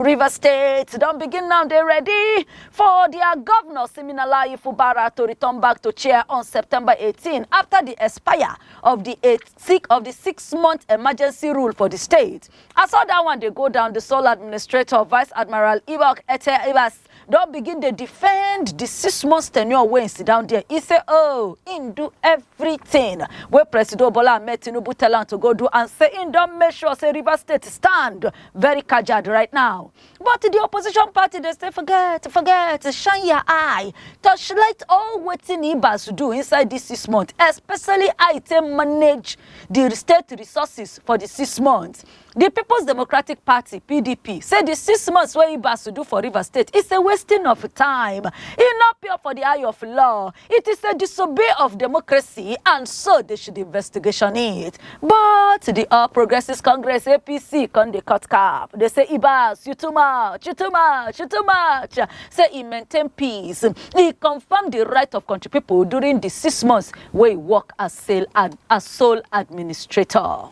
River State don't begin now. They're ready for their governor, Gov Fubara, to return back to chair on September 18 after the expire of the 6-month emergency rule for the state. I saw that one. They go down. The sole administrator, Vice Admiral Ibas, don't begin to defend the 6 months tenure when sit down there. He say, oh, in do everything where President Bola met Tinubu tell him to go do, and say in don't make sure say River State stand very caged right now. But the opposition party, they say, forget, shine your eye, touchlight all waiting Ibas do inside this 6 months, especially item manage the state resources for the 6 months. The People's Democratic Party, PDP, said the 6 months where Ibas do for River State is a wasting of time. It's not pure for the eye of law. It is a disobey of democracy, and so they should investigation it. But the All Progressives Congress, APC, can they cut cap. They say, Ibas, you too much. Say he maintain peace. He confirmed the right of country people during the 6 months where he work as sole administrator.